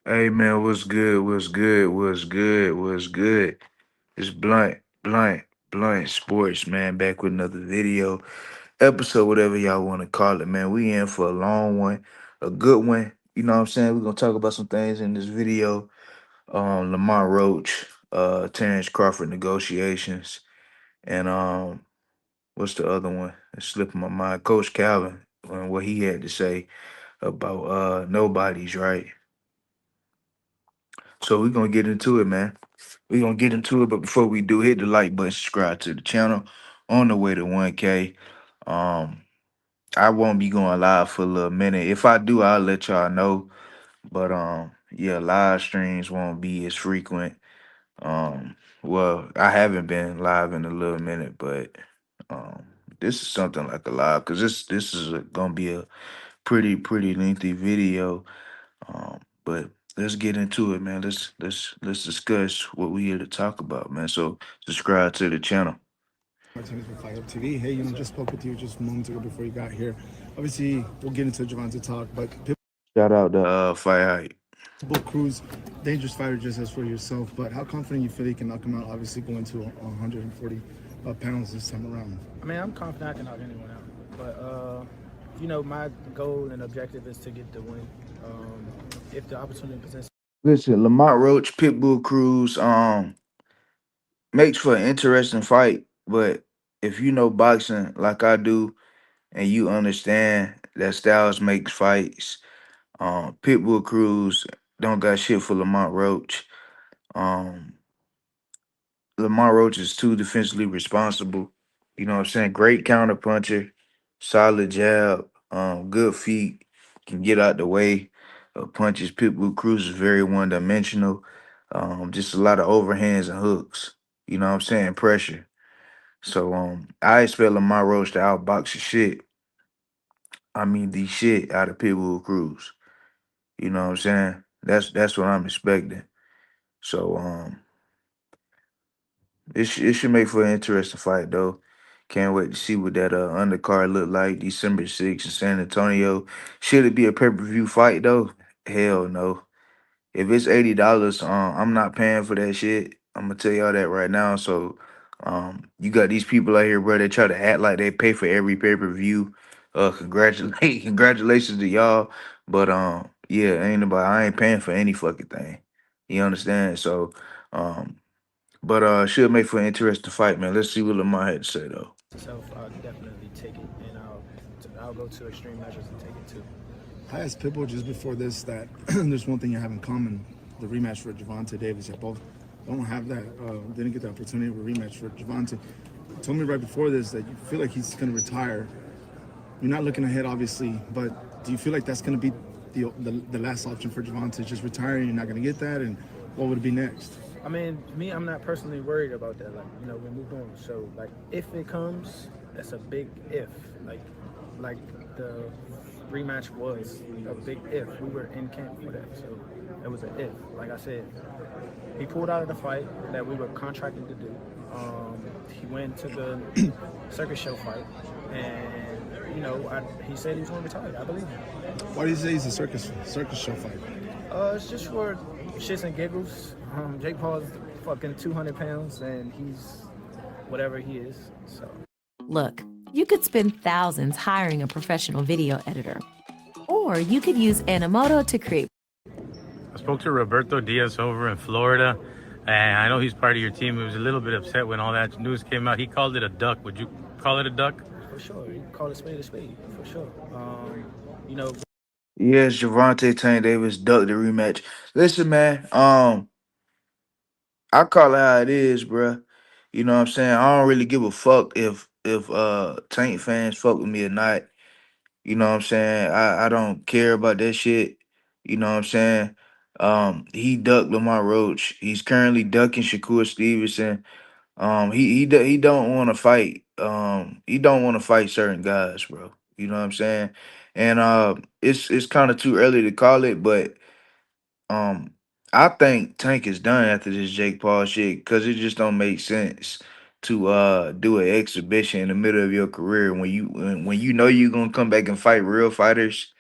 Hey man, what's good? What's good? What's good? What's good? It's Blunt Sports, man. Back with another video, episode, whatever y'all want to call it, man. We in for a long one, a good one. You know what I'm saying? We're gonna talk about some things in this video. Lamar Roach, Terrence Crawford negotiations, and what's the other one? It's slipping my mind. Coach Calvin and what he had to say about nobodies, right? So we're gonna get into it, man. We're gonna get into it, but before we do, hit the like button, subscribe to the channel. On the way to 1K. Um, I won't be going live for a little minute. If I do, I'll let y'all know. But yeah, live streams won't be as frequent. Well, I haven't been live in a little minute, but um this is something like a live because this is gonna be a pretty lengthy video. But let's get into it, man. Let's discuss what we here to talk about, man. So subscribe to the channel. Martinez with Fire Up TV. Hey, just spoke with you just moments ago before you got here. Obviously, we'll get into Javante talk, but Shout out to Fight Hype. Pitbull Cruz, dangerous fighter just as for yourself. But how confident you feel you can knock him out? Obviously, going to 140 pounds this time around. I mean, I'm confident I can knock anyone out. But, my goal and objective is to get the win. If the opportunity presents. Listen, Lamont Roach, Pitbull Cruz, makes for an interesting fight. But if you know boxing like I do, and you understand that styles makes fights, Pitbull Cruz don't got shit for Lamont Roach. Um, Lamar Roach is too defensively responsible. You know what I'm saying? Great counter puncher, solid jab, good feet, can get out the way of punches. Pitbull Cruz is very one dimensional. Just a lot of overhands and hooks. You know what I'm saying? Pressure. So I expect Lamar Roach to outbox the shit. I mean the shit out of Pitbull Cruz. You know what I'm saying? That's what I'm expecting. So it should make for an interesting fight though. Can't wait to see what that undercard look like December 6th in San Antonio. Should it be a pay-per-view fight though? Hell no. If it's $80, I'm not paying for that shit. I'm gonna tell y'all that right now. So you got these people out here, bro, they try to act like they pay for every pay-per-view. Congratulations to y'all. But yeah, ain't about I ain't paying for any fucking thing. You understand? So um but should make for an interesting fight, man. Let's see what Lamar had to say though. Myself, I'll definitely take it, and I'll go to extreme measures and take it too. I asked Pitbull just before this that there's one thing you have in common: the rematch for Javante Davis. You both don't have that. Didn't get the opportunity of a rematch for Javante. Told me right before this that you feel like he's going to retire. You're not looking ahead, obviously, but do you feel like that's going to be the last option for Javante? Just retiring, you're not going to get that, and what would it be next? I mean, me, I'm not personally worried about that. Like, we moved on. So, like, if it comes, that's a big if. Like the rematch was a big if. We were in camp for that, so it was an if. Like I said, he pulled out of the fight that we were contracted to do. He went to the circus show fight, and he said he was going to retire. I believe him. Why do you say he's a circus show fight? It's just for shits and giggles. Jake Paul's fucking 200 pounds, and he's whatever he is. So. Look, you could spend thousands hiring a professional video editor, or you could use Animoto to create. I spoke to Roberto Diaz over in Florida, and I know he's part of your team. He was a little bit upset when all that news came out. He called it a duck. Would you call it a duck? For sure. You can call it a spade, for sure. You know, Yes, Javante Tank Davis ducked the rematch. Listen, man, I call it how it is, bruh. You know what I'm saying? I don't really give a fuck if Tank fans fuck with me or not. You know what I'm saying? I don't care about that shit. You know what I'm saying? He ducked Lamar Roach. He's currently ducking Shakur Stevenson. He don't want to fight. He don't want to fight certain guys, bro. You know what I'm saying? And it's kind of too early to call it, but um, I think Tank is done after this Jake Paul shit because it just don't make sense to do an exhibition in the middle of your career when when you know you're gonna come back and fight real fighters.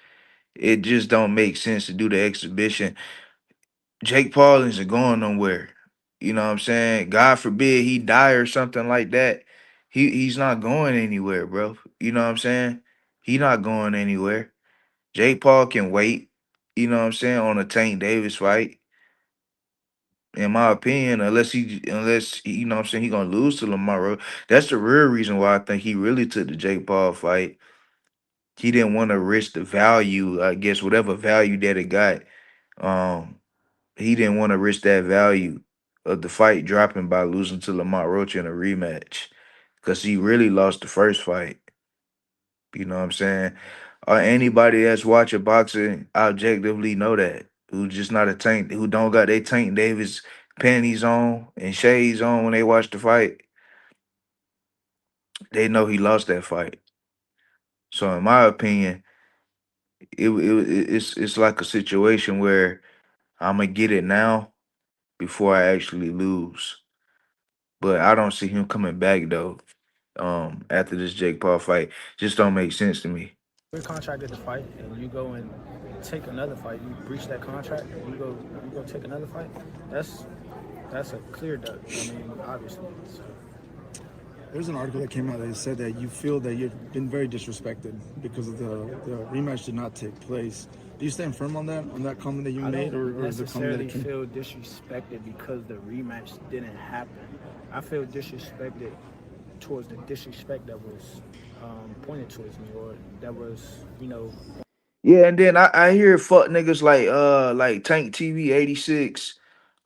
It just don't make sense to do the exhibition. Jake Paul isn't going nowhere. You know what I'm saying? God forbid he die or something like that. He's not going anywhere, bro. You know what I'm saying? He not going anywhere. Jake Paul can wait, you know what I'm saying, on a Tank Davis fight. In my opinion, you know what I'm saying, he gonna lose to Lamar Roach. That's the real reason why I think he really took the Jake Paul fight. He didn't want to risk the value, I guess, whatever value that it got. Um, he didn't want to risk that value of the fight dropping by losing to Lamar Roach in a rematch. Cause he really lost the first fight. You know what I'm saying? Anybody that's watching boxing objectively know that. Who just not a tank, who don't got their Tank Davis panties on and shades on when they watch the fight, they know he lost that fight. So in my opinion, it's like a situation where I'm gonna get it now before I actually lose. But I don't see him coming back though. After this Jake Paul fight, just don't make sense to me. We're contracted to fight, and you go and take another fight. You breach that contract, and you go take another fight. That's that's a clear duck. I mean, obviously. So, There's an article that came out that said that you feel that you've been very disrespected because of the rematch did not take place. Do you stand firm on that comment that you I made, don't or is the comment that necessarily it came? feel disrespected because the rematch didn't happen. I feel disrespected towards the disrespect that was pointed towards me, or that was, Yeah, and then I hear fuck niggas like Tank TV 86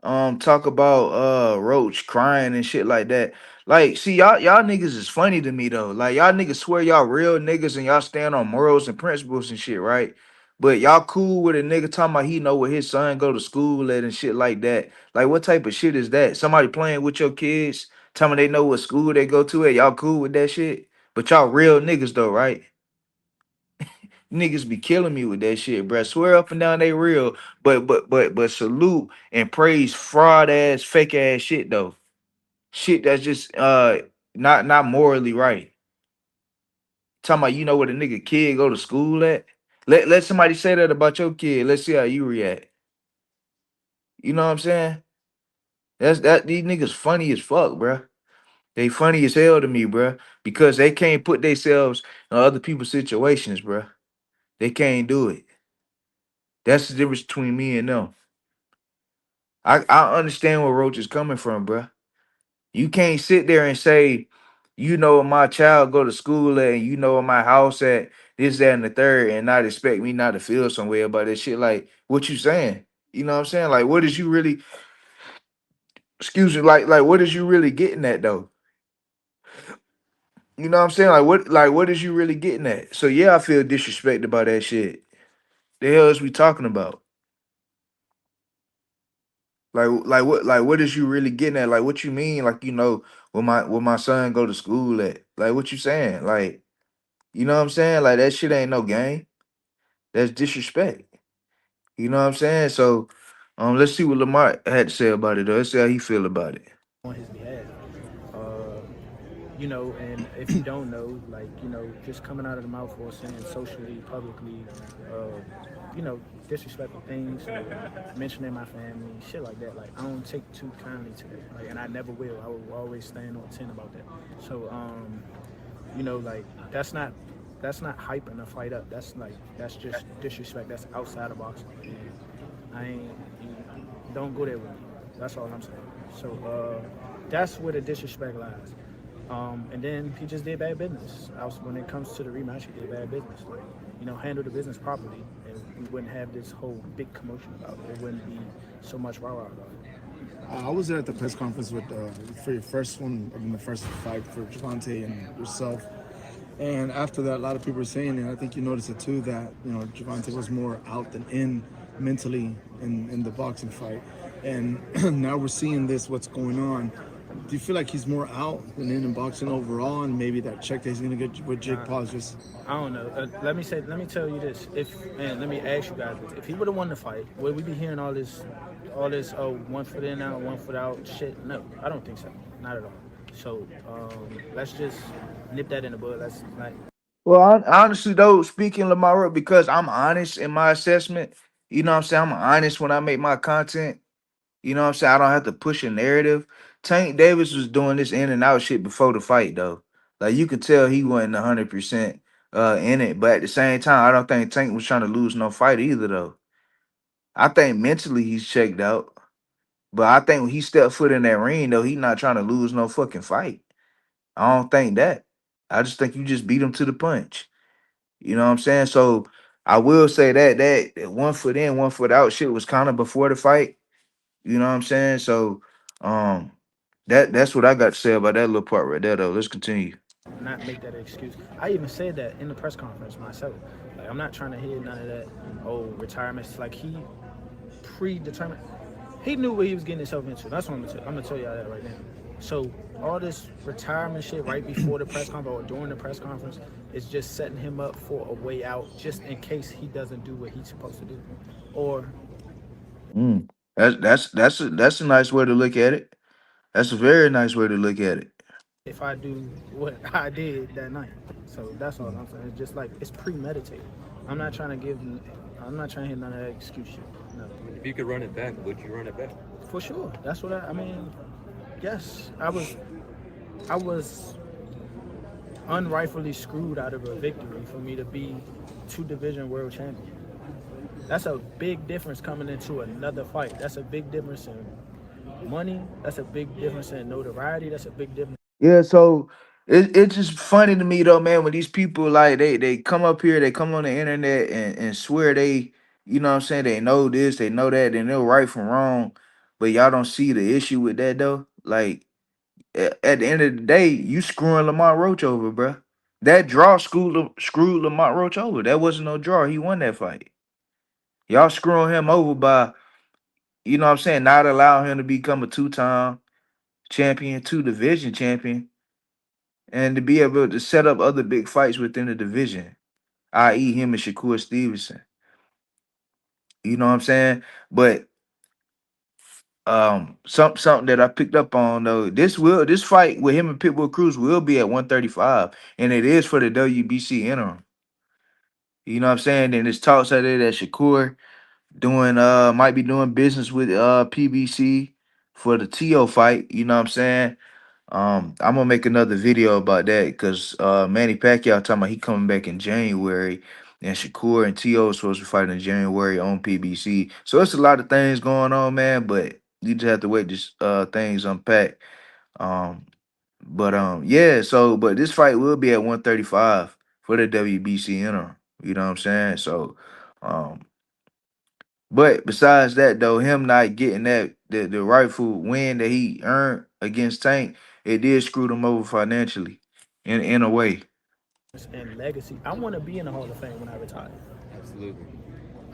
talk about Roach crying and shit like that. Like, see, y'all niggas is funny to me though. Like y'all niggas swear y'all real niggas and y'all stand on morals and principles and shit, right? But y'all cool with a nigga talking about he know where his son go to school at and shit like that. Like what type of shit is that? Somebody playing with your kids, telling me they know what school they go to at. Y'all cool with that shit? But y'all real niggas though, right? Niggas be killing me with that shit, bruh. Swear up and down they real, but salute and praise fraud ass, fake ass shit though. Shit that's just not morally right. Talking about you know where the nigga kid go to school at. Let somebody say that about your kid. Let's see how you react. You know what I'm saying? That these niggas funny as fuck, bruh. They funny as hell to me, bruh, because they can't put themselves in other people's situations, bruh. They can't do it. That's the difference between me and them. I understand where Roach is coming from, bruh. You can't sit there and say, you know where my child go to school at, and you know where my house at, this, that, and the third, and not expect me not to feel some way about this shit. Like, what you saying? You know what I'm saying? Like, what is you really, excuse me, like what is you really getting at though? You know what I'm saying? Like what is you really getting at? So yeah, I feel disrespected by that shit. The hell is we talking about? Like what is you really getting at? Like what you mean? Like you know where my son go to school at? Like what you saying? Like you know what I'm saying? Like that shit ain't no game. That's disrespect. You know what I'm saying? So let's see what Lamar had to say about it though. Let's see how he feel about it. on his behalf. Uh, and if you don't know, like, just coming out of the mouth or saying socially, publicly, uh, disrespectful things, or mentioning my family, shit like that. Like, I don't take too kindly to that. Like, and I never will. I will always stand on 10 about that. So, like that's not hyping a fight up. That's just disrespect. That's outside of boxing. And I ain't you don't go there with me. That's all I'm saying. So that's where the disrespect lies. And then he just did bad business. When it comes to the rematch, he did bad business. Like, handle the business properly, and we wouldn't have this whole big commotion about it. It wouldn't be so much rah rah about it. I was there at the press conference with for your first one, I mean the first fight for Javante and yourself. And after that, a lot of people were saying, and I think you noticed it too, that Javante was more out than in mentally in the boxing fight. And now we're seeing this, what's going on. Do you feel like he's more out than in boxing overall, and maybe that check that he's gonna get with Jake Paul is just? I don't know. Let me tell you this. And let me ask you guys this. If he would have won the fight, would we be hearing all this 1 foot in out, 1 foot out shit? No, I don't think so. Not at all. So let's just nip that in the bud. Let's like. Well, honestly though, speaking Lamar, because I'm honest in my assessment, you know what I'm saying? I'm honest when I make my content. You know what I'm saying? I don't have to push a narrative. Tank Davis was doing this in and out shit before the fight though. Like you could tell he wasn't 100% in it, but at the same time, I don't think Tank was trying to lose no fight either though. I think mentally he's checked out, but I think when he stepped foot in that ring though, he not trying to lose no fucking fight. I don't think that. I just think you just beat him to the punch. You know what I'm saying? So I will say that 1 foot in, 1 foot out shit was kind of before the fight. You know what I'm saying? So um that's what I got to say about that little part right there though. Let's continue. Not make that an excuse. I even said that in the press conference myself. Like I'm not trying to hear none of that. Oh, retirement. Like he predetermined. He knew what he was getting himself into. That's what I'm gonna tell y'all that right now. So all this retirement shit right before the press conference or during the press conference is just setting him up for a way out, just in case he doesn't do what he's supposed to do, or Mm. That's a nice way to look at it. That's a very nice way to look at it. if I do what I did that night. So that's all I'm saying. It's just like it's premeditated. I'm not trying to give. I'm not trying to hit none of that excuse shit. No. If you could run it back, would you run it back? For sure. That's what I mean. Yes, I was unrightfully screwed out of a victory for me to be two-division world champion. That's a big difference coming into another fight. That's a big difference in money. That's a big difference in notoriety. That's a big difference. Yeah, so it's just funny to me though, man, when these people like they come up here, they come on the internet and swear they, you know what I'm saying, they know this, they know that, and they're right from wrong, but y'all don't see the issue with that though. Like at the end of the day, you screwing Lamont Roach over, bruh. That draw screwed Lamont Roach over. That wasn't no draw. He won that fight. Y'all screwing him over by, you know what I'm saying, not allowing him to become a two-time champion, two-division champion, and to be able to set up other big fights within the division, i.e., him and Shakur Stevenson. You know what I'm saying? But something that I picked up on though, this fight with him and Pitbull Cruz will be at 135, and it is for the WBC interim. You know what I'm saying? And there's talks out there that Shakur doing might be doing business with PBC for the TO fight. You know what I'm saying? I'm gonna make another video about that because Manny Pacquiao talking about he coming back in January, and Shakur and T.O. is supposed to fight in January on PBC. So it's a lot of things going on, man. But you just have to wait this things unpack. Um, but yeah. So but this fight will be at 135 for the WBC interim. You know what I'm saying? So um, but besides that, though, him not getting the rightful win that he earned against Tank, it did screw him over financially, in a way. And legacy. I want to be in the Hall of Fame when I retire. Absolutely.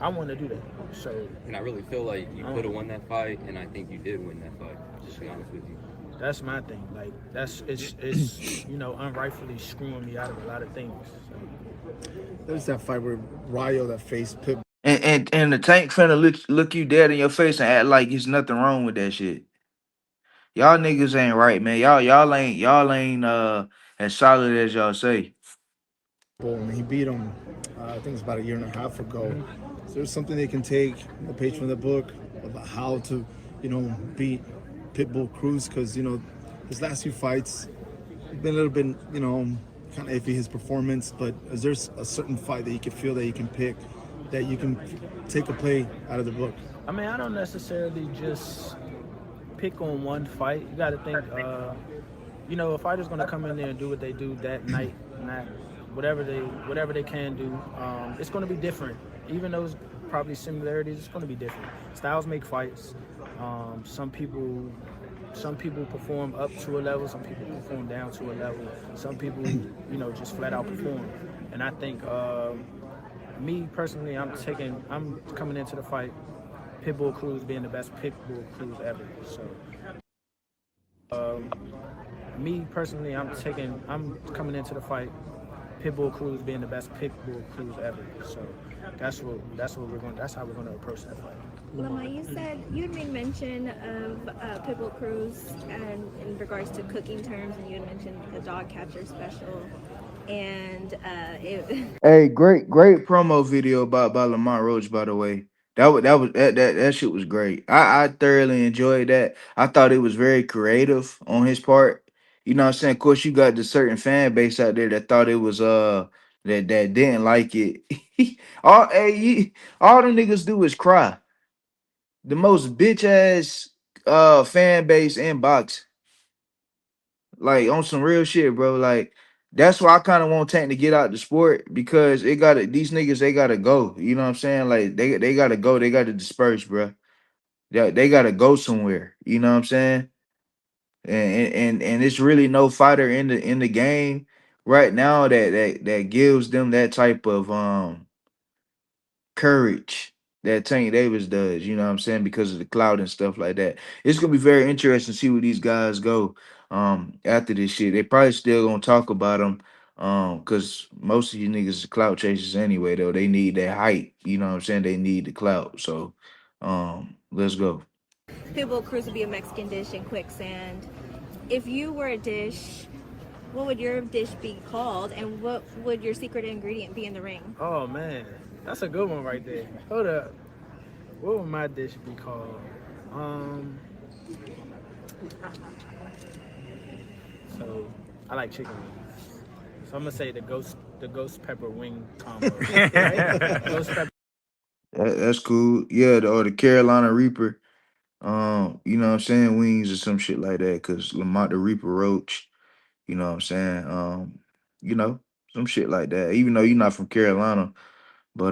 I want to do that. So And I really feel like you could have won that fight, and I think you did win that fight. Just to be honest with you. that's my thing. Like it's unrightfully screwing me out of a lot of things. So. There's that fight where Ryo that faced Pitbull. And the Tank finna look you dead in your face and act like there's nothing wrong with that shit. Y'all niggas ain't right, man. Y'all ain't as solid as y'all say. And he beat him, I think it's about a year and a half ago. So there's something they can take a page from the book about how to, beat Pitbull Cruz because his last few fights have been a little bit, kind of iffy his performance. But is there a certain fight that you can feel that you can pick that you can take a play out of the book? I mean, I don't necessarily just pick on one fight. You got to think, a fighter's gonna come in there and do what they do that night, not whatever they can do. It's gonna be different, even though it's probably similarities. It's gonna be different. Styles make fights. Some people perform up to a level. Some people perform down to a level. Some people, just flat out perform. And I think, me personally, I'm coming into the fight. Pitbull Cruz being the best Pitbull Cruz ever. So, me personally, I'm coming into the fight. Pitbull Cruz being the best Pitbull Cruz ever. So, that's how we're gonna approach that fight. Lama, you said you had made mention of Pitbull Cruz and in regards to cooking terms, and you had mentioned the dog catcher special. And Hey, great promo video by Lamont Roach, by the way. That shit was great. I thoroughly enjoyed that. I thought it was very creative on his part. You know what I'm saying? Of course, you got the certain fan base out there that thought it was that didn't like it. All them niggas do is cry. The most bitch ass fan base in boxing. Like on some real shit, bro. Like that's why I kind of want Tank to get out the sport because it got to these niggas they gotta go. You know what I'm saying? Like they gotta go. They gotta disperse, bro. They gotta go somewhere. You know what I'm saying? And it's really no fighter in the game right now that gives them that type of courage that Tank Davis does, you know what I'm saying, because of the cloud and stuff like that. It's gonna be very interesting to see where these guys go after this shit. They probably still gonna talk about them because most of you niggas are clout chasers anyway, though. They need that hype, you know what I'm saying? They need the clout. So let's go. Pitbull Cruz would be a Mexican dish in quicksand. If you were a dish, what would your dish be called, and what would your secret ingredient be in the ring? Oh man, that's a good one right there. Hold up. What would my dish be called? So I like chicken wings. So I'm gonna say the ghost pepper wing combo. Right? Ghost pepper. That's cool. Yeah, or the Carolina Reaper. You know what I'm saying? Wings or some shit like that. Cause Lamont the Reaper Roach, you know what I'm saying? You know, some shit like that. Even though you're not from Carolina, but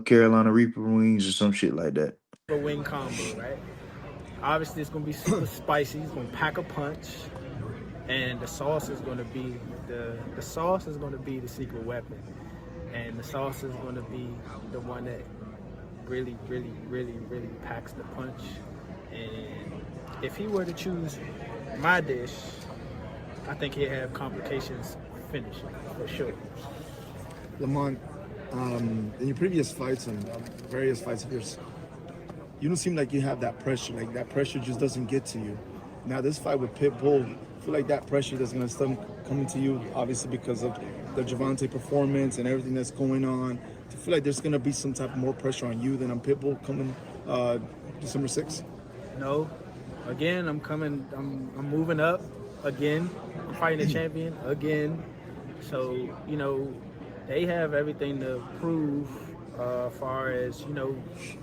Carolina Reaper wings or some shit like that. Wing combo, right? Obviously, it's gonna be super spicy. It's gonna pack a punch, and the sauce is gonna be the sauce is gonna be the secret weapon, and the sauce is gonna be the one that really, really, really, really packs the punch. And if he were to choose my dish, I think he'd have complications finishing for sure. Lamont, in your previous fights and various fights of yours, you don't seem like you have that pressure. Like that pressure just doesn't get to you. Now this fight with Pitbull, I feel like that pressure is going to start coming to you, obviously because of the Javante performance and everything that's going on. I feel like there's going to be some type of more pressure on you than on Pitbull coming December 6th. No, again, I'm moving up again. I'm fighting the champion again. So they have everything to prove, far as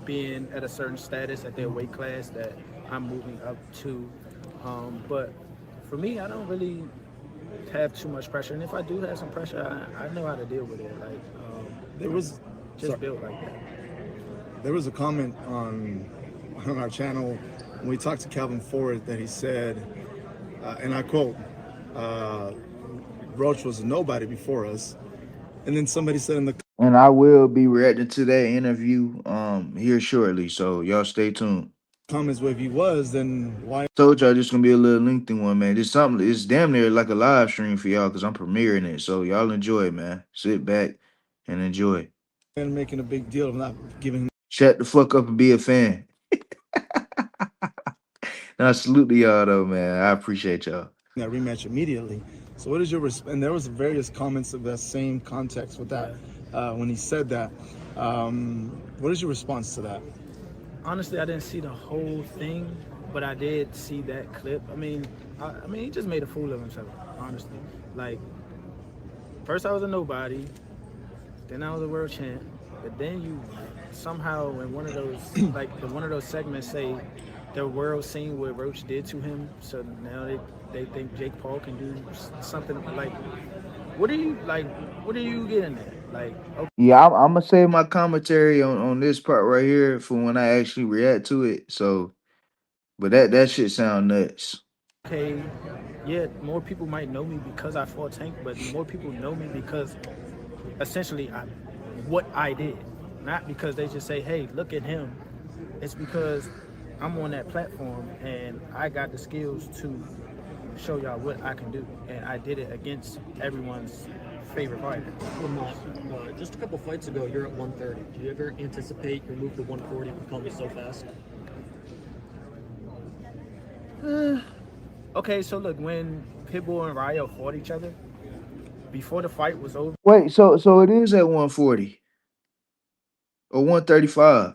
being at a certain status at their weight class that I'm moving up to. But for me, I don't really have too much pressure, and if I do have some pressure, I know how to deal with it. Like There was just built like that. There was a comment on our channel when we talked to Calvin Ford that he said, and I quote, Roach was a nobody before us. And then somebody said in the And I will be reacting to that interview here shortly. So y'all stay tuned. comments, well, if he was, then why Told y'all this gonna be a little lengthy one, man. This something it's damn near like a live stream for y'all because I'm premiering it. So y'all enjoy it, man. Sit back and enjoy. making a big deal of not giving him Shut the fuck up and be a fan. Now salute to y'all though, man. I appreciate y'all. that rematch immediately? So what is your and there was various comments of that same context with that when he said that. What is your response to that? Honestly, I didn't see the whole thing, but I did see that clip. I mean, he just made a fool of himself. Honestly, like first I was a nobody, then I was a world champ, but then you somehow in one of those one of those segments say the world seen what Roach did to him, so now they think Jake Paul can do something like. What are you getting at? Like, okay. Yeah, I'm gonna save my commentary on this part right here for when I actually react to it. So, but that shit sound nuts. Okay, yeah, more people might know me because I fought Tank, but more people know me because essentially what I did, not because they just say, hey, look at him. It's because I'm on that platform and I got the skills to show y'all what I can do, and I did it against everyone's favorite fighter. Lamont, just a couple fights ago, you're at 130. Do you ever anticipate your move to 140 would come so fast? Okay, so look, when Pitbull and Ryo fought each other, before the fight was over. Wait, so it is at 140 or 135.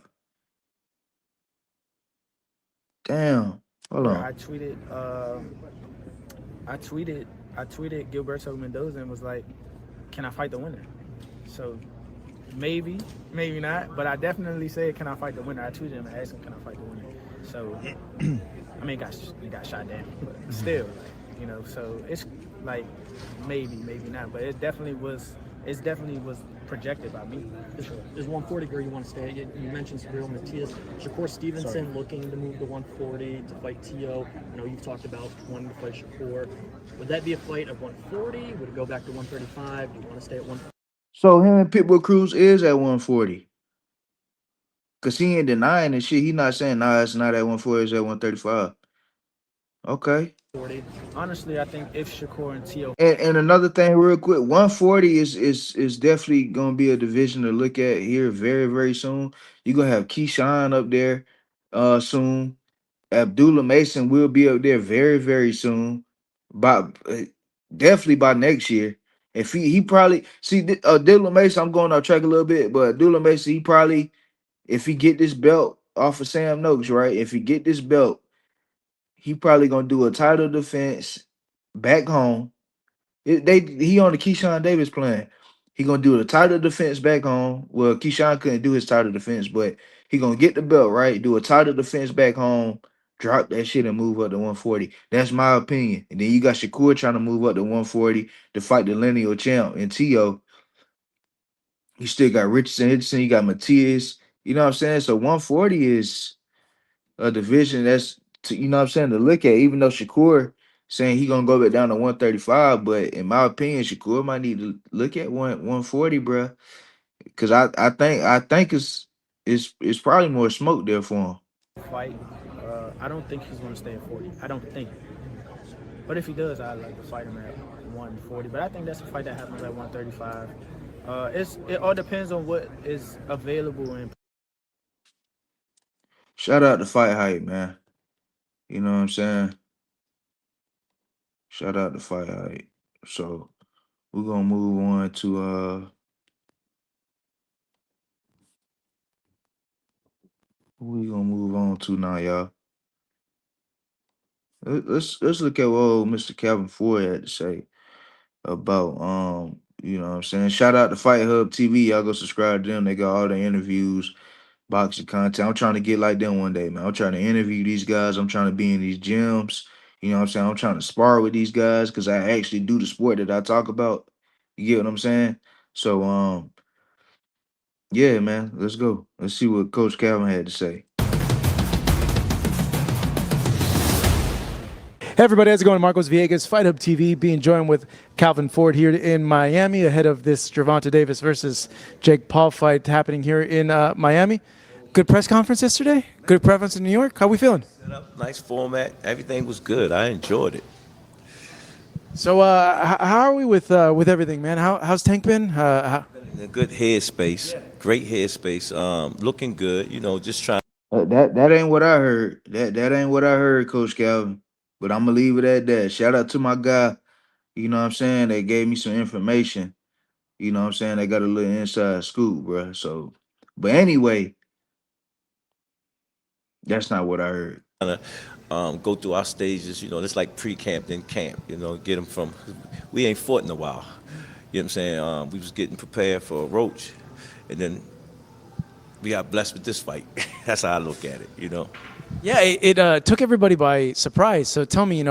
Damn. Hold where on. I tweeted, I tweeted Gilberto Mendoza and was like, "Can I fight the winner?" So maybe, maybe not, but I definitely said, "Can I fight the winner?" I tweeted him and asked him, "Can I fight the winner?" So I mean, he got shot down, but still, like, So it's like maybe, maybe not, but it definitely was projected by me. Is 140 where you want to stay? You mentioned Sabril Matias. Shakur Stevenson looking to move to 140 to fight T.O. I know you've talked about wanting to fight Shakur. Would that be a fight at 140? Would it go back to 135? Do you want to stay at 140? So him and Pitbull Cruz is at 140. Cause he ain't denying and shit. He not saying nah, it's not at 140, it's at 135. Okay. Honestly, I think if Shakur and T.O. And another thing, real quick, 140 is definitely gonna be a division to look at here very, very soon. You're gonna have Keyshawn up there soon. Abdullah Mason will be up there very, very soon. By definitely by next year. If he probably see Abdullah Mason, I'm going off track a little bit, but Abdullah Mason, he probably, if he get this belt off of Sam Noakes, right? If he get this belt, he probably gonna do a title defense back home. He on the Keyshawn Davis plan. He gonna do the title defense back home. Well, Keyshawn couldn't do his title defense, but he gonna get the belt right. Do a title defense back home. Drop that shit and move up to 140. That's my opinion. And then you got Shakur trying to move up to 140 to fight the lineal champ. And T.O. You still got Richardson. You got Matias. You know what I'm saying? So 140 is a division that's you know what I'm saying, to look at, even though Shakur saying he gonna go back down to 135, but in my opinion, Shakur might need to look at 140, bro. Cause I think it's probably more smoke there for him. fight, I don't think he's going to stay at 40. I don't think. But if he does, I'd like to fight him at 140. But I think that's a fight that happens at 135. It all depends on what is available and Shout out to Fight Hype, man. You know what I'm saying? Shout out to Fight Hype. So we're gonna move on to who we gonna move on to now, y'all. Let's look at what old Mr. Calvin Ford had to say about you know what I'm saying. Shout out to Fight Hub TV. Y'all go subscribe to them. They got all the interviews, boxing content. I'm trying to get like them one day, man. I'm trying to interview these guys. I'm trying to be in these gyms. You know what I'm saying? I'm trying to spar with these guys because I actually do the sport that I talk about. You get what I'm saying? So yeah, man. Let's go. Let's see what Coach Calvin had to say. Hey everybody, how's it going? Marcos Villegas, Fight Hub TV, being joined with Calvin Ford here in Miami ahead of this Gervonta Davis versus Jake Paul fight happening here in Miami. Good press conference yesterday? Good preference in New York? How we feeling? Nice format. Everything was good. I enjoyed it. So how are we with everything, man? How's Tank been? In a good headspace. Great headspace. Looking good. You know, just trying. That ain't what I heard. That ain't what I heard, Coach Calvin. But I'm gonna leave it at that. Shout out to my guy. You know what I'm saying? They gave me some information. You know what I'm saying? They got a little inside scoop, bro. So, but anyway, that's not what I heard. Go through our stages. You know, it's like pre-camp, then camp. You know, get them from. We ain't fought in a while. You know what I'm saying? We was getting prepared for Roach, and then we got blessed with this fight. That's how I look at it. You know. Yeah, it took everybody by surprise. So tell me,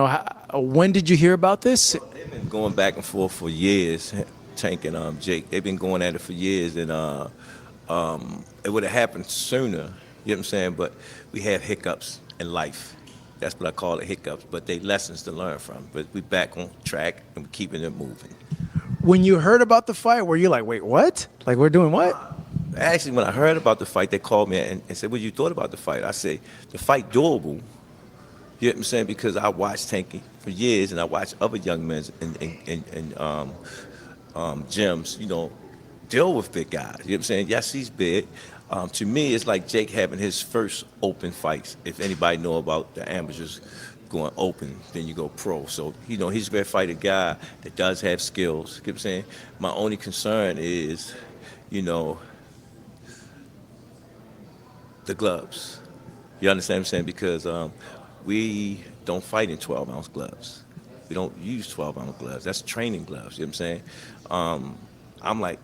when did you hear about this? They've been going back and forth for years, Tank and Jake. They've been going at it for years, and it would have happened sooner. You know what I'm saying? But we have hiccups in life. That's what I call it, hiccups. But they lessons to learn from. But we back on track and we're keeping it moving. When you heard about the fight, were you like, wait, what? Like, we're doing what? Actually, when I heard about the fight, they called me and said, what you thought about the fight? I said, the fight doable. You know what I'm saying? Because I watched Tanky for years, and I watched other young men in gyms, you know, deal with big guys. You know what I'm saying? Yes, he's big. To me, it's like Jake having his first open fights. If anybody know about the amateurs going open, then you go pro. So, you know, he's going to fight a guy that does have skills. You know what I'm saying? My only concern is, you know, the gloves. You understand what I'm saying? Because we don't fight in 12-ounce gloves. We don't use 12-ounce gloves. That's training gloves. You know what I'm saying? I'm like,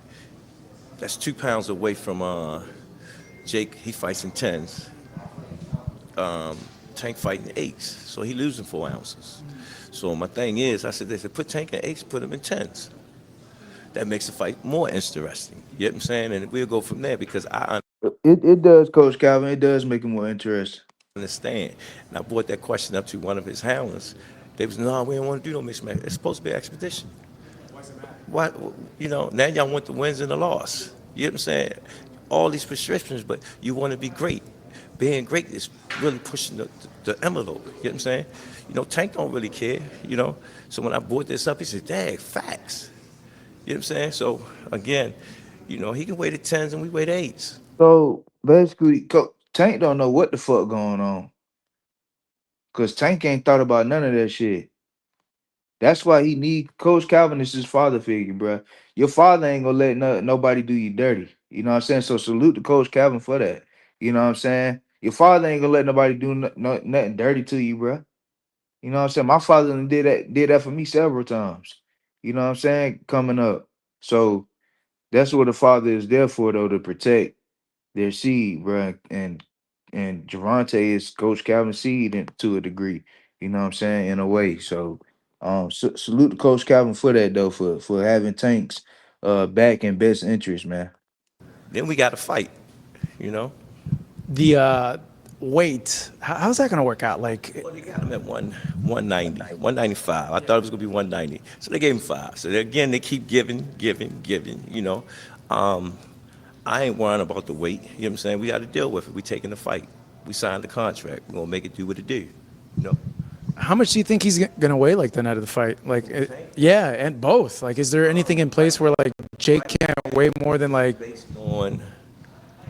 that's 2 pounds away from Jake. He fights in tens. Tank fighting eights. So he losing 4 ounces. So my thing is, I said, they said, put Tank in eights, put him in tens. That makes the fight more interesting. You know what I'm saying? And we'll go from there because I It does, Coach Calvin. It does make it more interesting. understand. And I brought that question up to one of his handlers. They was, no, we don't want to do no mixed match. It's supposed to be an expedition. Why, now y'all want the wins and the loss. You know what I'm saying? All these prescriptions, but you want to be great. Being great is really pushing the envelope. You know what I'm saying? Tank don't really care, So when I brought this up, he said, dang, facts. You know what I'm saying? So again, he can weigh the tens and we weigh the eights. So basically, Tank don't know what the fuck going on. Cause Tank ain't thought about none of that shit. That's why he need Coach Calvin is his father figure, bro. Your father ain't gonna let nobody do you dirty. You know what I'm saying? So salute to Coach Calvin for that. You know what I'm saying? Your father ain't gonna let nobody do nothing dirty to you, bro. You know what I'm saying? My father did that for me several times. You know what I'm saying? Coming up. So that's what the father is there for, though, to protect their seed, bro. And Javante is Coach Calvin's seed to a degree. You know what I'm saying? In a way. So salute to Coach Calvin for that though, for having Tanks back in best interest, man. Then we got to fight, you know. The weight, how's that going to work out? Like, Well, they got him at 190, 195. I thought it was going to be 190. So they gave him five. So again, they keep giving. I ain't worrying about the weight. You know what I'm saying? We got to deal with it. We taking the fight. We signed the contract. We're going to make it do what it do. how much do you think he's going to weigh like the night of the fight? Like, yeah, and both. Like, is there anything in place where like Jake can't weigh more than like? Based on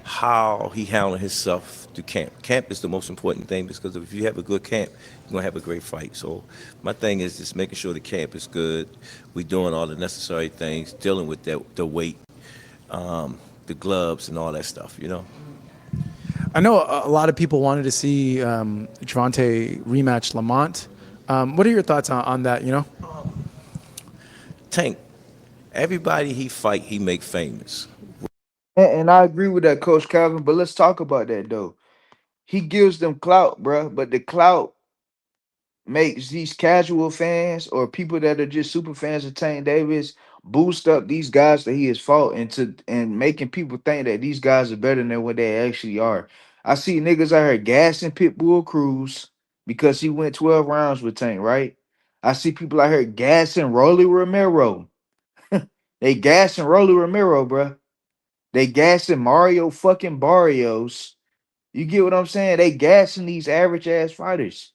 how he handled himself to camp. Camp is the most important thing because if you have a good camp, you're going to have a great fight. So my thing is just making sure the camp is good. We're doing all the necessary things, dealing with the weight, the gloves, and all that stuff. I know a lot of people wanted to see Javante rematch Lamont. What are your thoughts on that? Tank, everybody he fight, he make famous. And I agree with that, Coach Calvin. But let's talk about that though. He gives them clout, bro. But the clout makes these casual fans or people that are just super fans of Tank Davis boost up these guys that he has fought and making people think that these guys are better than what they actually are. I see niggas out here gassing Pitbull Cruz because he went 12 rounds with Tank, right? I see people out here gassing Rolly Romero. They gassing Rolly Romero, bruh. They gassing Mario fucking Barrios. You get what I'm saying? They gassing these average ass fighters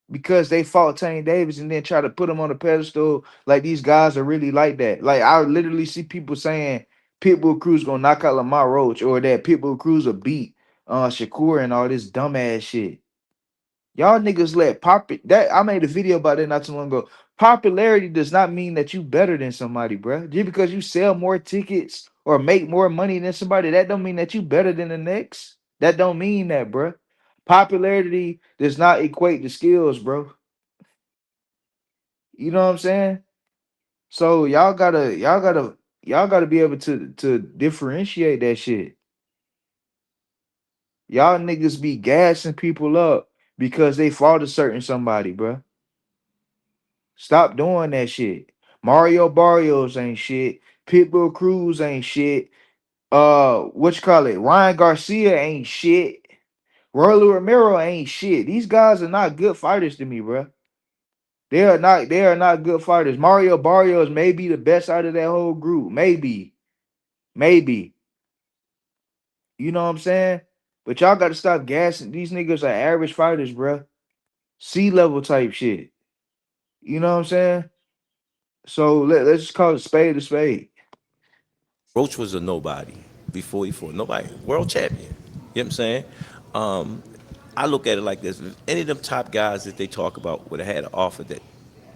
because they fought Tank Davis and then try to put him on a pedestal like these guys are really like that. Like I literally see people saying Pitbull Cruz gonna knock out Lamar Roach or that Pitbull Cruz will beat Shakur and all this dumbass shit. Y'all niggas let that I made a video about that not too long ago. Popularity does not mean that you better than somebody, bruh. Just because you sell more tickets or make more money than somebody, that don't mean that you better than the next. That don't mean that, bruh. Popularity does not equate to skills, bro. You know what I'm saying? So y'all gotta be able to differentiate that shit. Y'all niggas be gassing people up because they fought a certain somebody, bruh. Stop doing that shit. Mario Barrios ain't shit. Pitbull Cruz ain't shit. What you call it? Ryan Garcia ain't shit. Rolly Romero ain't shit. These guys are not good fighters to me, bro. They are not good fighters. Mario Barrios may be the best out of that whole group. Maybe. Maybe. You know what I'm saying? But y'all gotta stop gassing. These niggas are average fighters, bro. C level type shit. You know what I'm saying? So let's just call it spade a spade. Roach was a nobody before he fought. Nobody. World champion. You know what I'm saying? Um, I look at it like this. If any of them top guys that they talk about would have had an offer that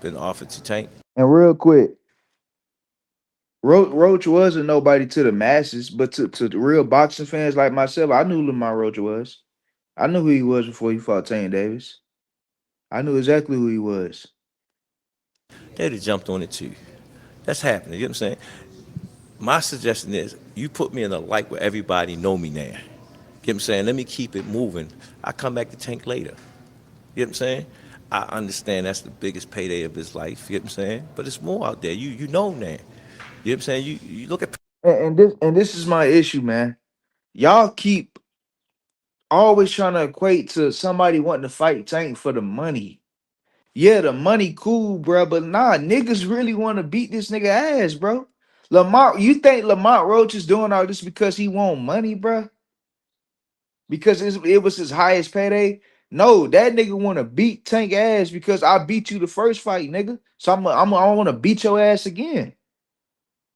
been offered to Tank, And real quick, Roach was a nobody to the masses, but to the real boxing fans like myself, I knew who Lamar Roach was. I knew who he was before he fought Tank Davis. I knew exactly who he was. They'd have jumped on it too. That's happening. You know what I'm saying? My suggestion is you put me in a light where everybody know me now. You know what I'm saying? Let me keep it moving. I come back to Tank later. You know what I'm saying? I understand that's the biggest payday of his life. You know what I'm saying? But it's more out there. You know now. You know what I'm saying? You look at And this is my issue, man. Y'all keep always trying to equate to somebody wanting to fight Tank for the money. Yeah, the money cool, bro, but nah, niggas really want to beat this nigga ass, bro. Lamont, you think Lamont Roach is doing all this because he want money, bro? Because it was his highest payday? No, that nigga want to beat Tank ass because I beat you the first fight, nigga. So I want to beat your ass again.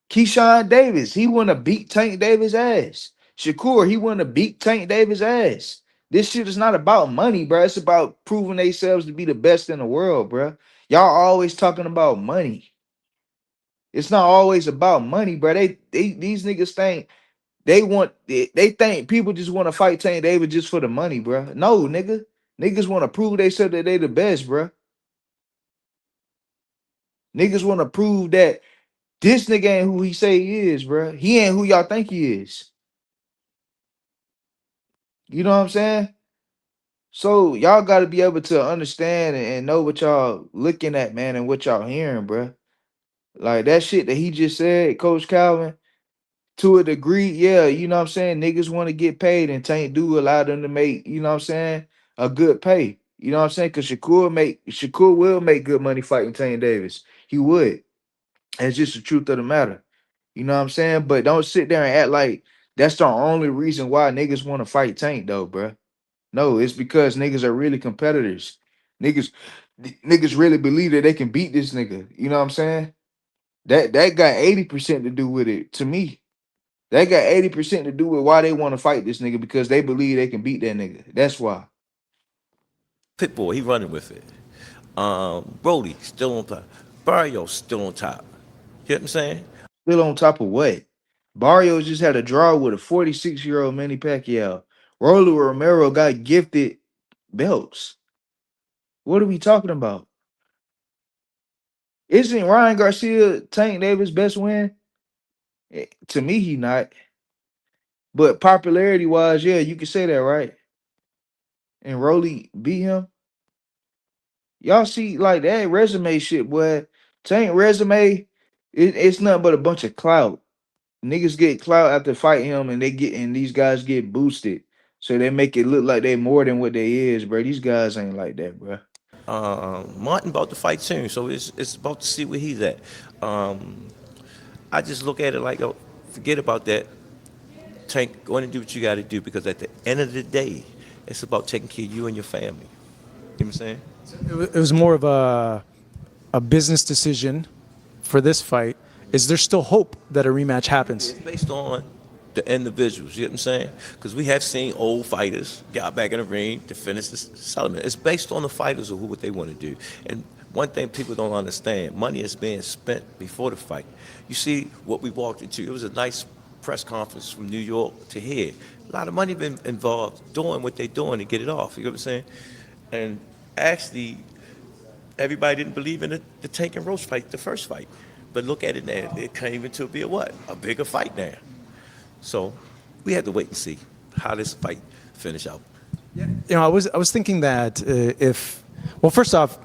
Keyshawn Davis, he want to beat Tank Davis ass. Shakur, he want to beat Tank Davis ass. This shit is not about money, bro. It's about proving themselves to be the best in the world, bro. Y'all always talking about money. It's not always about money, bro. They these niggas think they think people just want to fight Tank Davis just for the money, bro. No, nigga. Niggas want to prove themselves that they the best, bro. Niggas want to prove that this nigga ain't who he say he is, bro. He ain't who y'all think he is. You know what I'm saying? So y'all got to be able to understand and know what y'all looking at, man, and what y'all hearing, bro. Like that shit that he just said, Coach Calvin, to a degree, yeah, you know what I'm saying? Niggas want to get paid and Tank do allow them to make, you know what I'm saying, a good pay. You know what I'm saying? Because Shakur will make good money fighting Tank Davis. He would. That's just the truth of the matter. You know what I'm saying? But don't sit there and act like that's the only reason why niggas want to fight Tank, though, bruh. No, it's because niggas are really competitors. Niggas, niggas really believe that they can beat this nigga. You know what I'm saying? That got 80% to do with it to me. That got 80% to do with why they want to fight this nigga because they believe they can beat that nigga. That's why. Pitbull, he running with it. Brody still on top. Barrio still on top. You know what I'm saying? Still on top of what? Barrios just had a draw with a 46-year-old Manny Pacquiao. Rolly Romero got gifted belts. What are we talking about? Isn't Ryan Garcia Tank Davis best win? To me, he not. But popularity wise, yeah, you can say that, right? And Rolly beat him. Y'all see like that resume shit, boy. Tank resume, it's nothing but a bunch of clout. Niggas get clout after fighting him, and these guys get boosted, so they make it look like they more than what they is, bro. These guys ain't like that, bro. Martin about to fight soon, so it's about to see where he's at. Um, I just look at it like, oh, forget about that. Tank, go in and do what you got to do because at the end of the day, it's about taking care of you and your family. You know what I'm saying? It was more of a business decision for this fight. Is there still hope that a rematch happens? It's based on the individuals. You know what I'm saying? Because we have seen old fighters get back in the ring to finish this settlement. It's based on the fighters of what they want to do. And one thing people don't understand: money is being spent before the fight. You see what we walked into. It was a nice press conference from New York to here. A lot of money been involved doing what they're doing to get it off. You know what I'm saying? And actually, everybody didn't believe in the Tank and Roach fight, the first fight. But look at it now. It came into be a what? A bigger fight now. So we had to wait and see how this fight finish out. I was thinking that if, well, first off,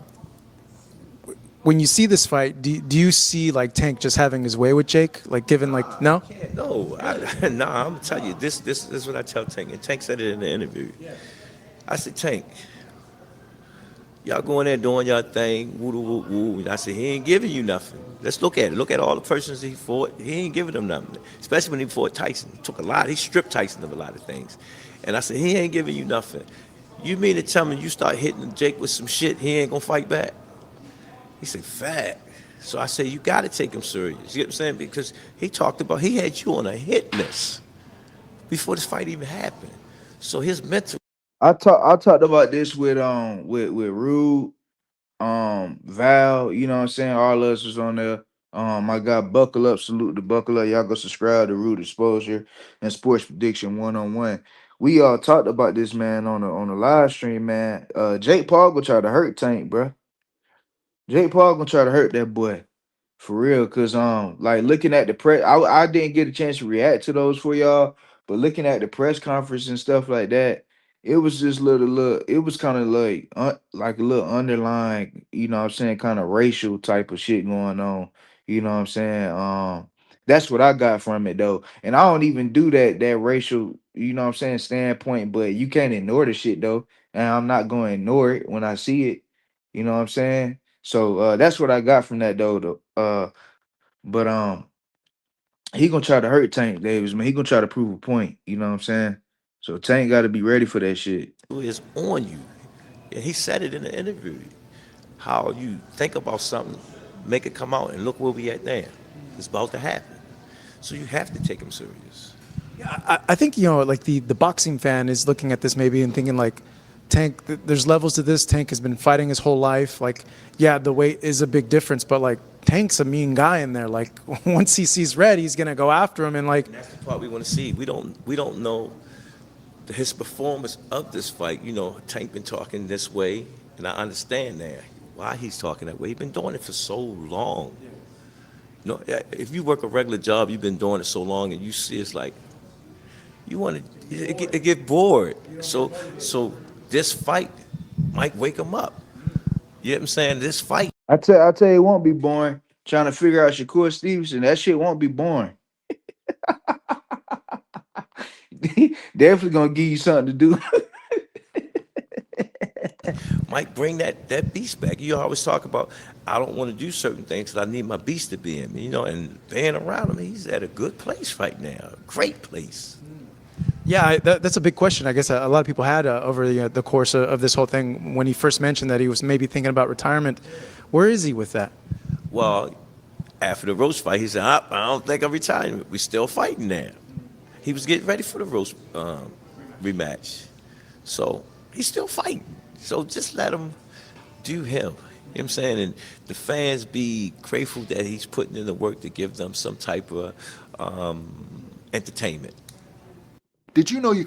when you see this fight, do you see like Tank just having his way with Jake? Like given like no? No, nah, I'm gonna tell you this is what I tell Tank, and Tank said it in the interview. I said, Tank, y'all going there doing y'all thing, woo woo woo. And I said, he ain't giving you nothing. Let's look at it. Look at all the persons he fought. He ain't giving them nothing. Especially when he fought Tyson. He took a lot. He stripped Tyson of a lot of things. And I said, he ain't giving you nothing. You mean to tell me you start hitting Jake with some shit, he ain't gonna fight back? He said, fact. So I said, you gotta take him serious. You get what I'm saying? Because he talked about, he had you on a hit list before this fight even happened. So his mental. I talked about this with Rude, Val, you know what I'm saying? All us was on there. I got Buckle Up, salute to Buckle Up. Y'all go subscribe to Rude Exposure and Sports Prediction 101. we all talked about this, man, on the live stream, man. Jake Paul gonna try to hurt Tank, bro. Jake Paul gonna try to hurt that boy. For real, cause like looking at the press, I didn't get a chance to react to those for y'all, but looking at the press conference and stuff like that, it was just little, it was kind of like a little underlying, you know what I'm saying, kind of racial type of shit going on, you know what I'm saying. That's what I got from it though, and I don't even do that racial, you know what I'm saying, standpoint, but you can't ignore the shit though, and I'm not going to ignore it when I see it, you know what I'm saying. So that's what I got from that though. But he gonna try to hurt Tank Davis, man. He gonna try to prove a point. You know what I'm saying? So Tank got to be ready for that shit. Is on you. And he said it in the interview. How you think about something, make it come out, and look where we at now. It's about to happen. So you have to take him serious. I think like the boxing fan is looking at this maybe and thinking like, Tank, there's levels to this. Tank has been fighting his whole life. Like, yeah, the weight is a big difference, but like Tank's a mean guy in there. Like once he sees red, he's gonna go after him and like. And that's the part we want to see. We don't know his performance of this fight. Tank been talking this way, and I understand that why he's talking that way. He's been doing it for so long. If you work a regular job, you've been doing it so long, and you see it's like you want to get bored. So this fight might wake him up. You know what I'm saying? This fight. I tell you, it won't be boring. Trying to figure out Shakur Stevenson, that shit won't be boring. Definitely gonna give you something to do. Might bring that beast back. You always talk about, I don't want to do certain things because I need my beast to be in me, and being around him, he's at a good place right now, a great place. Yeah, that's a big question. I guess a lot of people had over the course of this whole thing when he first mentioned that he was maybe thinking about retirement. Where is he with that? Well, after the Roach fight, he said, I don't think I'm retiring. We're still fighting now. He was getting ready for the Roach rematch. So he's still fighting. So just let him do him. You know what I'm saying? And the fans be grateful that he's putting in the work to give them some type of entertainment. Did you know you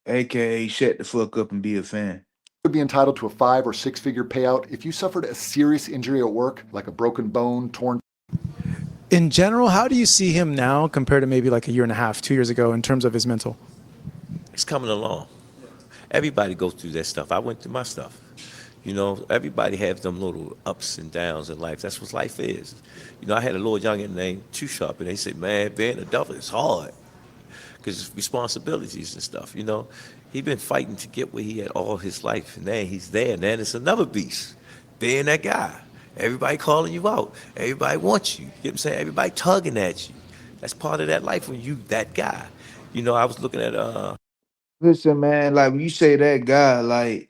AKA shut the fuck up and be a fan. could be entitled to a 5 or 6 figure payout if you suffered a serious injury at work, like a broken bone, torn? In general, how do you see him now compared to maybe like a year and a half, 2 years ago in terms of his mental? It's coming along. Everybody goes through that stuff. I went through my stuff. Everybody has them little ups and downs in life. That's what life is. I had a little youngin named Too Sharp, and they said, man, being an adult is hard because it's responsibilities and stuff. He been fighting to get where he had all his life, and then he's there, and then it's another beast, being that guy. Everybody calling you out. Everybody wants you. You know what I'm saying? Everybody tugging at you. That's part of that life when you that guy. I was looking at Listen, man, like when you say that guy, like,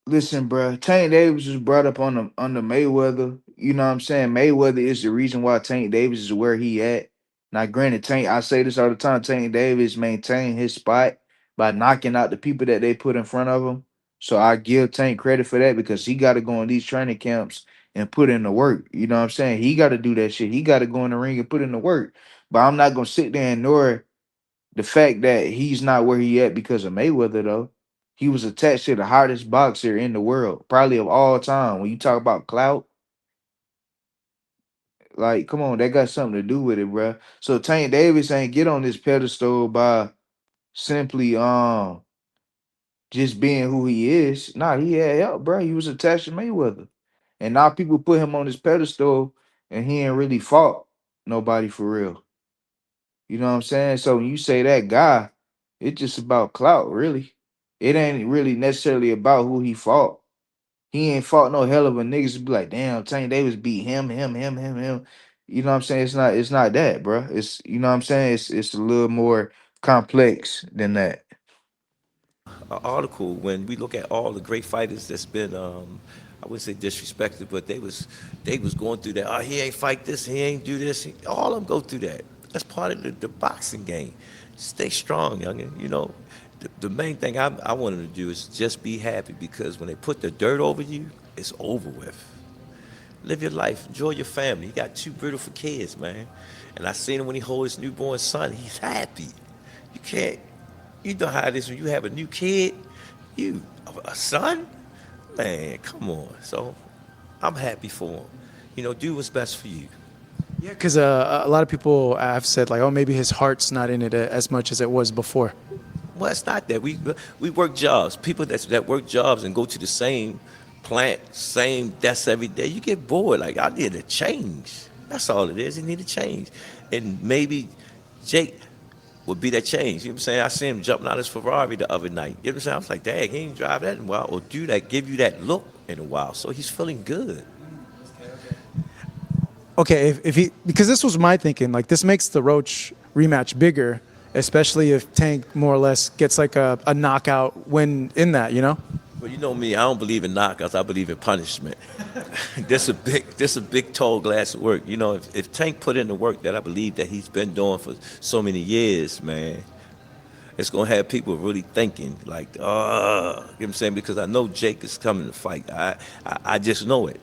listen, bro, Tank Davis was brought up on the under Mayweather. You know what I'm saying? Mayweather is the reason why Tank Davis is where he at. Now, granted, I say this all the time, Tank Davis maintained his spot by knocking out the people that they put in front of him. So I give Tank credit for that because he got to go in these training camps and put in the work. You know what I'm saying? He got to do that shit. He got to go in the ring and put in the work. But I'm not gonna sit there and ignore the fact that he's not where he at because of Mayweather though. He was attached to the hottest boxer in the world, probably of all time. When you talk about clout, like, come on, that got something to do with it, bruh. So Tank Davis ain't get on this pedestal by simply just being who he is. Nah, he had help, bruh. He was attached to Mayweather. And now people put him on this pedestal and he ain't really fought nobody for real. You know what I'm saying? So when you say that guy, it's just about clout, really. It ain't really necessarily about who he fought. He ain't fought no hell of a niggas to be like, damn, Tank Davis beat him. You know what I'm saying? It's not that, bro. It's you know what I'm saying? It's a little more complex than that. an article when we look at all the great fighters that's been I wouldn't say disrespected, but they was going through that. Oh, he ain't fight this, he ain't do this. All of them go through that. That's part of the boxing game. Stay strong, youngin. The main thing I want them to do is just be happy because when they put the dirt over you, it's over with. Live your life, enjoy your family. He got two beautiful kids, man. And I seen him when he hold his newborn son. He's happy. You can't. You know how it is when you have a new kid. You a son, man. Come on. So I'm happy for him. You know, do what's best for you. Yeah, because a lot of people have said like, oh, maybe his heart's not in it as much as it was before. Well, it's not that. We work jobs. People that work jobs and go to the same plant, same desk every day, you get bored. Like, I need a change. That's all it is. You need a change. And maybe Jake would be that change. You know what I'm saying? I seen him jumping out his Ferrari the other night. You know what I'm saying? I was like, dang, he ain't drive that in a while. Or do that, give you that look in a while. So he's feeling good. Okay, if he, because this was my thinking, like this makes the Roach rematch bigger, especially if Tank more or less gets like a knockout win in that, you know? Well, you know me, I don't believe in knockouts. I believe in punishment. This a big tall glass of work. You know, if Tank put in the work that I believe that he's been doing for so many years, man, it's gonna have people really thinking like, you know what I'm saying? Because I know Jake is coming to fight. I just know it.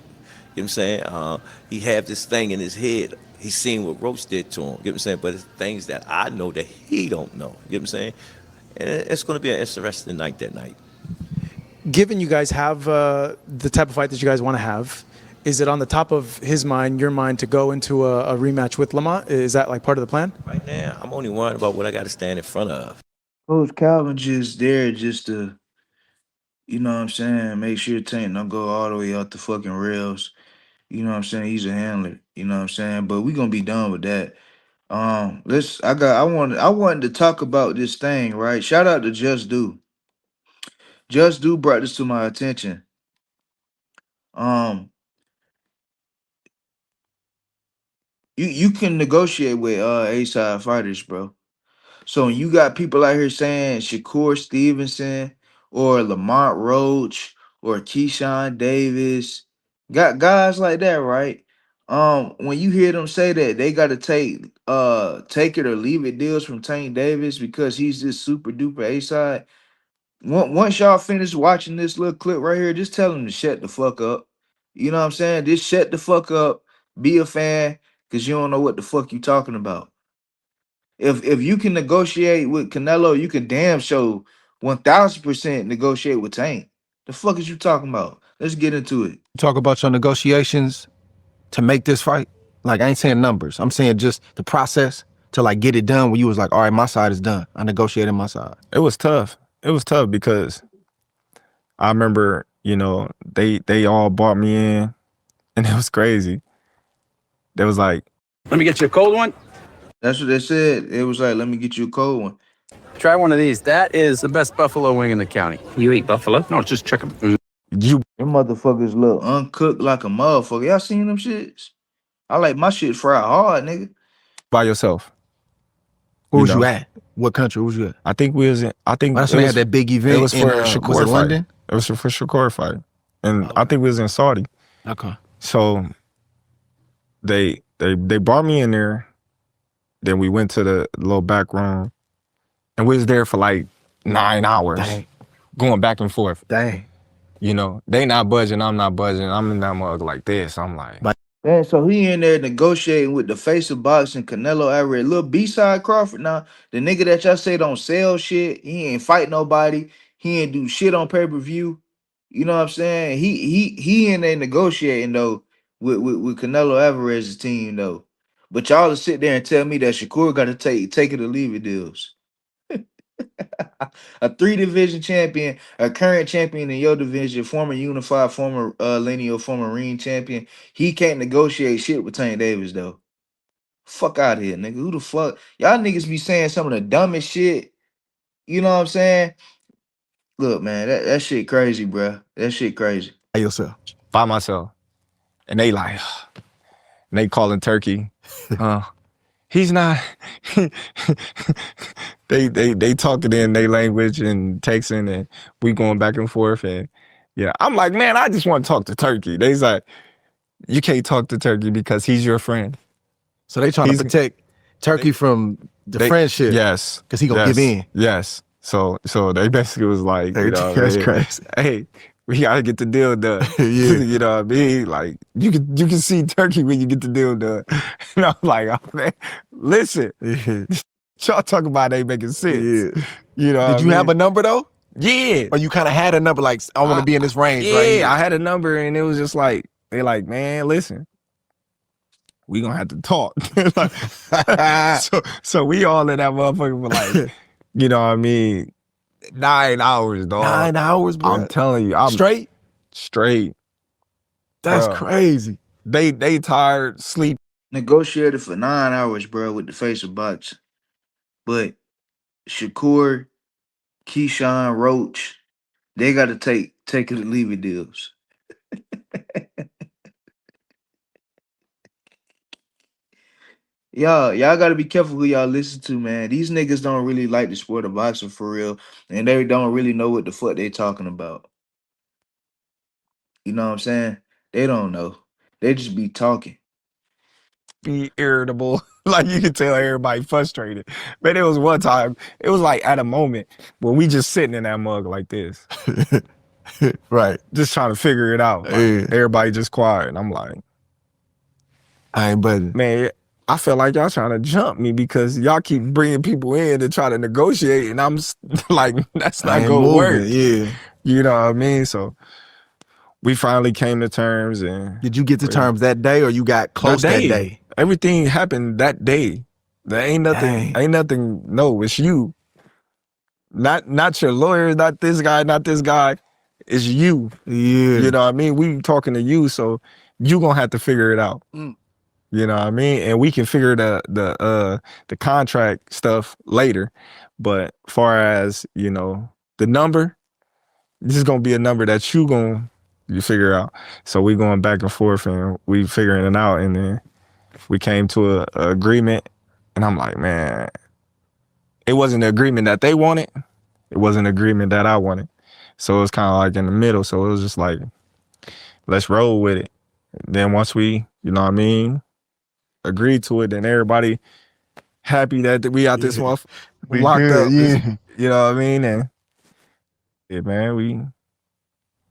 You know what I'm saying? He have this thing in his head. He's seen what Roach did to him. You know what I'm saying? But it's things that I know that he don't know. You know what I'm saying? And it's gonna be an interesting night that night. Given you guys have the type of fight that you guys want to have, is it on the top of his mind, your mind, to go into a rematch with Lamont? Is that like part of the plan? Right now, I'm only worried about what I got to stand in front of. Coach Calvin just there just to, you know what I'm saying, make sure Tank don't go all the way out the fucking rails. You know what I'm saying? He's a handler. You know what I'm saying? But we gonna be done with that. I wanted to talk about this thing, right? Shout out to Just Do. Just Do brought this to my attention. Um, you can negotiate with A-side fighters, bro. So when you got people out here saying Shakur Stevenson or Lamont Roach or Keyshawn Davis, got guys like that, right? When you hear them say that they gotta take it or leave it deals from Tank Davis because he's this super duper A side. Once y'all finish watching this little clip right here, just tell them to shut the fuck up. You know what I'm saying? Just shut the fuck up, be a fan, because you don't know what the fuck you talking about. If you can negotiate with Canelo, you can damn show 1000% negotiate with Tank. The fuck is you talking about? Let's get into it. Talk about your negotiations to make this fight. Like, I ain't saying numbers. I'm saying just the process to like get it done where you was like, all right, my side is done. I negotiated my side. It was tough. It was tough because I remember, you know, they all bought me in and it was crazy. They was like, let me get you a cold one. That's what they said. It was like, let me get you a cold one. Try one of these. That is the best buffalo wing in the county. You eat buffalo? No, it's just chicken. Them motherfuckers look uncooked like a motherfucker. Y'all seen them shits? I like my shit fried hard, nigga. by yourself. Where was you at? What country was you at? I think we was in, I think that's when they had that big event. It was for Shakur was it fight. London? It was for Shakur fight. And I think we was in Saudi. Okay. So they brought me in there. Then we went to the little back room. And we was there for like 9 hours. Dang. Going back and forth. Dang. You know, they not budging, I'm not budging. I'm in that mug like this. I'm like, Man, so he in there negotiating with the face of boxing, Canelo Alvarez, little B-side Crawford. Now, the nigga that y'all say don't sell shit, he ain't fight nobody, he ain't do shit on pay-per-view. You know what I'm saying? He in there negotiating though with Canelo Alvarez's team though. But y'all to sit there and tell me that Shakur got to take it or leave it deals. A 3-division champion, a current champion in your division, former unified, former lineal, former ring champion. He can't negotiate shit with Tank Davis though. Fuck out of here, nigga. Who the fuck? Y'all niggas be saying some of the dumbest shit. You know what I'm saying? Look, man, that shit crazy, bro. That shit crazy. By yourself. by myself. And they like, and they calling Turkey. He's not, they talking in their language and texting and we going back and forth. And yeah, I'm like, man, I just want to talk to Turkey. They's like, you can't talk to Turkey because he's your friend. So they trying to protect Turkey from the friendship. Yes. Because he gonna give in. Yes. So they basically was like, you know, that's crazy. Hey, we gotta get the deal done. Yeah. You know what I mean? Like you can see Turkey when you get the deal done. And I'm like, oh, man, listen. Y'all talk about ain't making sense. Yeah. You know Did what you I have a mean? number though? Yeah. Or you kind of had a number like I want to be in this range right Yeah, here? I had a number and it was just like, they like, man, listen, we gonna have to talk. Like, so we all in that motherfucker for like, you know what I mean, 9 hours, dog. 9 hours, bro. I'm telling you, I'm straight. straight. That's Bruh. crazy. They tired, sleep. Negotiated for 9 hours, bro, with the face of boxing. But Shakur, Keyshawn, Roach, they got to take it or leave it deals. Y'all got to be careful who y'all listen to, man. These niggas don't really like the sport of boxing for real, and they don't really know what the fuck they talking about. You know what I'm saying? They don't know. They just be talking. Be irritable. Like you can tell everybody frustrated. But it was one time, it was like at a moment where we just sitting in that mug like this. Right. Just trying to figure it out. Like, Yeah. everybody just quiet. And I'm like, I ain't budging. man, I feel like y'all trying to jump me because y'all keep bringing people in to try to negotiate. And I'm like, that's I not ain't going to work. moving. Yeah. You know what I mean? So we finally came to terms. And Did you get to terms that day or you got close that day? Everything happened that day. There ain't nothing. Dang. Ain't nothing. No, it's you. Not your lawyer. Not this guy. Not this guy. It's you. Yeah. You know what I mean? We talking to you, so you gonna have to figure it out. Mm. You know what I mean? And we can figure the contract stuff later. But far as, you know, the number, this is gonna be a number that you figure out. So we going back and forth and we figuring it out, and then we came to a agreement. And I'm like, man, it wasn't the agreement that they wanted. It wasn't the agreement that I wanted. So it was kind of like in the middle. So it was just like, let's roll with it. Then once we, you know what I mean, agreed to it, then everybody happy that we got this one We locked good, up. yeah. You know what I mean? And yeah, man,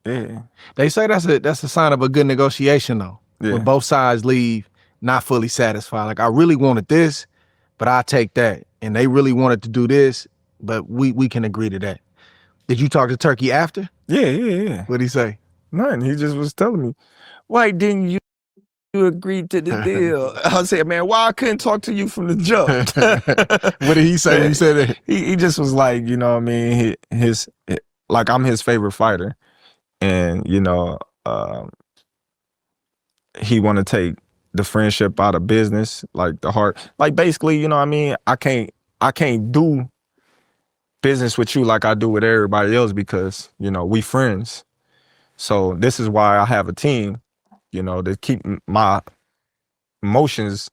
yeah. They say that's a sign of a good negotiation though. Yeah. When both sides leave not fully satisfied. Like I really wanted this, but I take that. And they really wanted to do this, but we can agree to that. Did you talk to Turkey after? Yeah. What'd he say? Nothing. He just was telling me, why didn't you agree to the deal? I said, man, why I couldn't talk to you from the jump? What did he say when you said that? He just was like, you know what I mean? His like, I'm his favorite fighter. And, you know, he want to take the friendship out of business, like the heart. Like basically, you know what I mean? I can't do business with you like I do with everybody else because, you know, we friends. So this is why I have a team, you know, to keep my emotions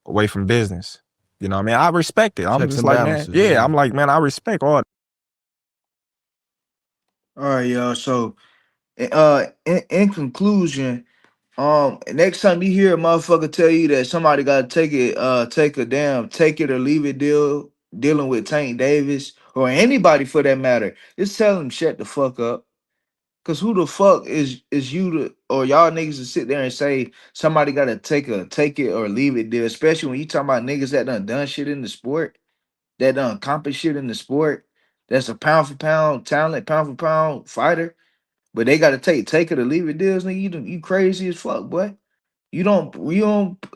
away from business. You know what I mean? I respect it. I'm Checks just and like, balances, man, yeah. I'm like, man, I respect all. All right, y'all. So, in conclusion, next time you hear a motherfucker tell you that somebody got to take it or leave it dealing with Tank Davis or anybody for that matter, just tell them shut the fuck up. Cause who the fuck is you to or y'all niggas to sit there and say somebody got to take it or leave it deal, especially when you talking about niggas that done shit in the sport, that done accomplished shit in the sport. That's a pound for pound talent, pound for pound fighter. But they gotta take it or leave it deals, nigga. You crazy as fuck, boy. You don't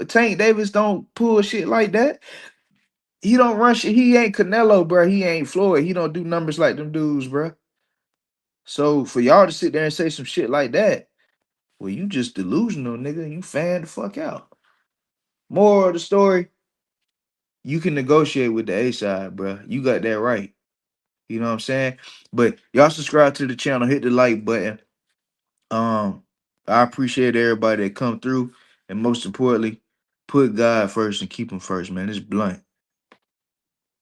Tank Davis don't pull shit like that. He don't run shit. He ain't Canelo, bro. He ain't Floyd. He don't do numbers like them dudes, bro. So for y'all to sit there and say some shit like that, well, you just delusional, nigga. You fan the fuck out. Moral of the story, you can negotiate with the A side, bro. You got that right. You know what I'm saying? But y'all subscribe to the channel, hit the like button. I appreciate everybody that come through, and most importantly, put God first and keep him first, man. It's blunt.